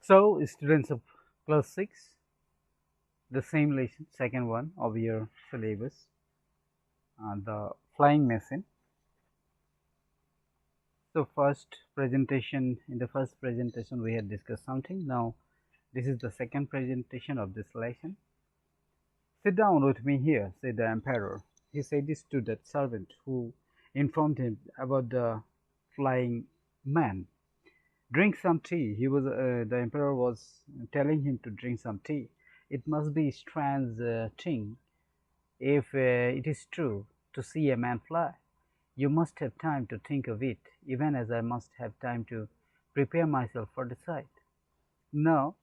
So, students of class 6, the same lesson, second one of your syllabus, the flying machine. So, in the first presentation we had discussed something. Now, this is the second presentation of this lesson. Sit down with me here, said the emperor. He said this to that servant who informed him about the flying man. Drink some tea. The emperor was telling him to drink some tea. It must be strange thing if it is true to see a man fly. You must have time to think of it, even as I must have time to prepare myself for the sight. No,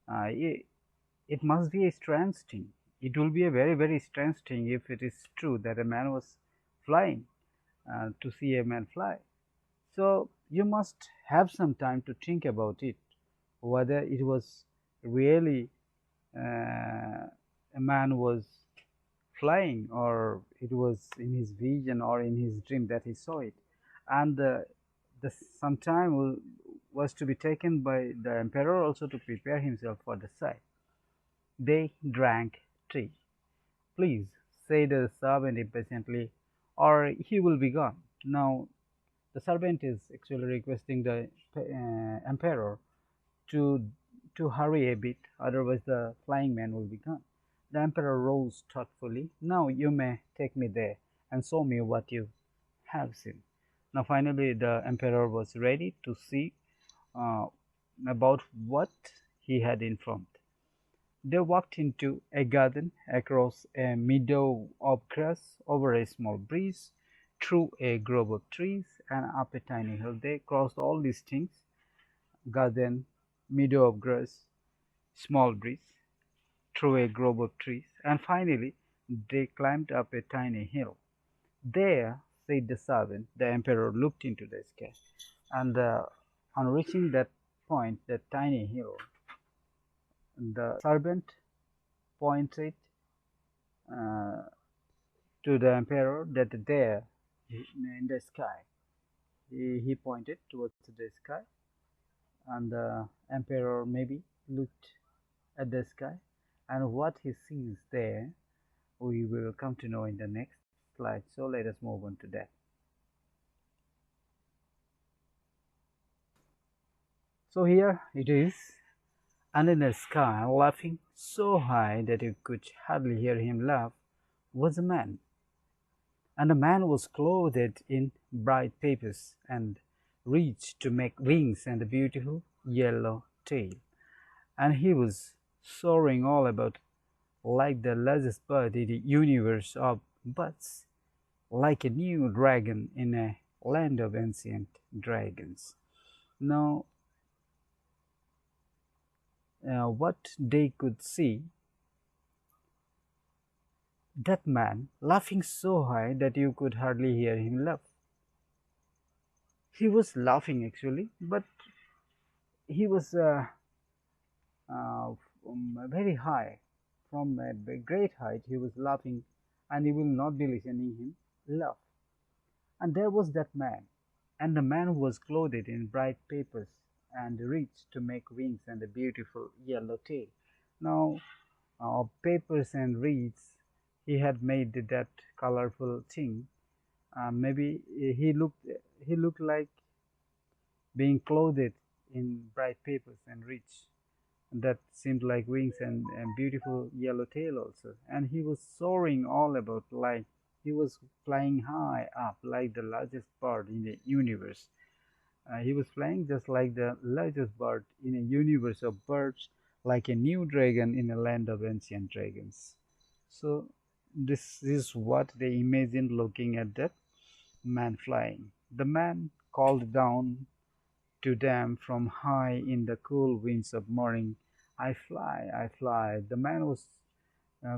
it must be a strange thing. It will be a very, very strange thing if it is true that a man was flying, to see a man fly. So you must have some time to think about it, whether it was really a man was flying, or it was in his vision or in his dream that he saw it. And some time was to be taken by the emperor also to prepare himself for the sight. They drank tea. Please, said the servant impatiently, or he will be gone. Now, the servant is actually requesting the emperor to hurry a bit, otherwise the flying man will be gone. The emperor rose thoughtfully. Now you may take me there and show me what you have seen. Now finally the emperor was ready to see uh, about what he had informed. They walked into a garden, across a meadow of grass, over a small bridge, through a grove of trees, and up a tiny hill. They crossed all these things: garden, meadow of grass, small bridge, through a grove of trees, and finally they climbed up a tiny hill. There, said the servant, the emperor looked into the sky, and on reaching that point, that tiny hill, the servant pointed uh, to the emperor that there in the sky, he pointed towards the sky, and the emperor maybe looked at the sky, and what he sees there we will come to know in the next slide. So let us move on to that. So here it is, and in the sky, laughing so high that you could hardly hear him laugh, was a man. And the man was clothed in bright papers, and reached to make wings and a beautiful yellow tail. And he was soaring all about like the largest bird in the universe of birds, like a new dragon in a land of ancient dragons. Now, what they could see, that man laughing so high that you could hardly hear him laugh. He was laughing actually, but he was very high, from a great height. He was laughing, and you will not be listening him laugh. And there was that man, and the man was clothed in bright papers, and reached to make wings and a beautiful yellow tail. Now, papers and reeds, he had made that colorful thing. Maybe he looked like being clothed in bright papers and reeds. That seemed like wings and beautiful yellow tail also. And he was soaring all about, like he was flying high up like the largest bird in the universe. He was flying just like the largest bird in a universe of birds, like a new dragon in a land of ancient dragons. So this is what they imagined looking at that man flying. The man called down to them from high in the cool winds of morning, I fly, I fly. The man was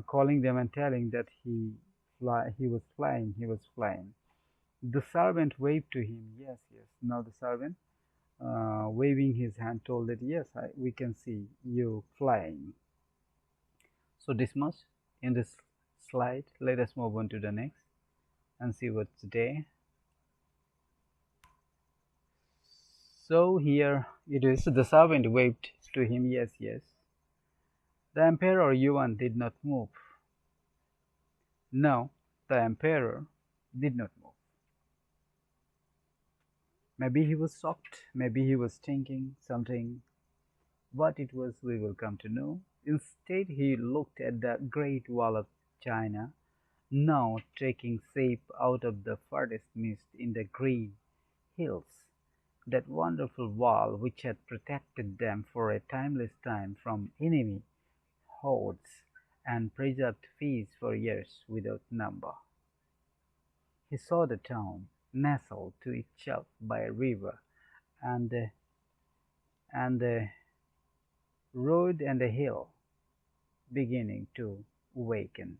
calling them and telling that he was flying, he was flying. The servant waved to him, yes, yes. Now the servant, waving his hand, told that, yes, we can see you flying. So this much in this slide. Let us move on to the next and see what's there. So here it is. The servant waved to him, yes, yes. The Emperor Yuan did not move. No, the Emperor did not move. Maybe he was shocked, maybe he was thinking something. What it was, we will come to know. Instead, he looked at the Great Wall of China, now taking shape out of the farthest mist in the green hills. That wonderful wall which had protected them for a timeless time from enemy hordes and preserved peace for years without number. He saw the town nestled to itself by a river, and the road and the hill beginning to awaken.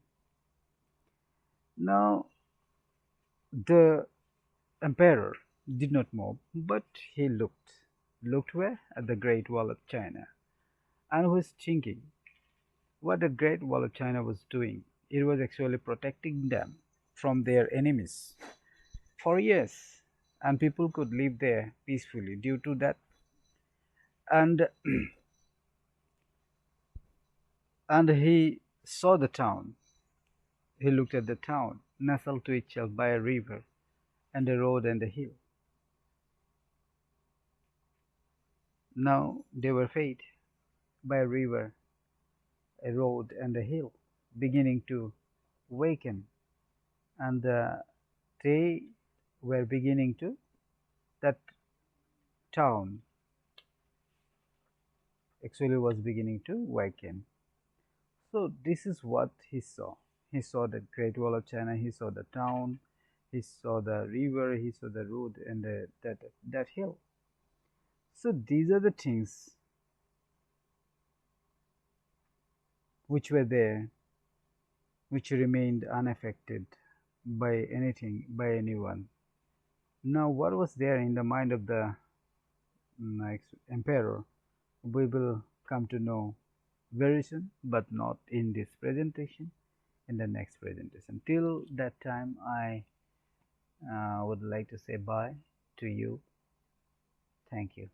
Now the emperor did not move, but he looked. Looked where? At the Great Wall of China, and was thinking what the Great Wall of China was doing. It was actually protecting them from their enemies for years, and people could live there peacefully due to that. And and he saw the town. He looked at the town, nestled to itself by a river and a road and a hill. Now they were fed by a river, a road, and a hill, beginning to waken, and they were beginning to that town actually was beginning to waken. So this is what he saw. He saw the Great Wall of China. He saw the town. He saw the river. He saw the road and that hill. So these are the things which were there, which remained unaffected by anything, by anyone. Now, what was there in the mind of the emperor, we will come to know very soon, but not in this presentation, in the next presentation. Till that time, I would like to say bye to you. Thank you.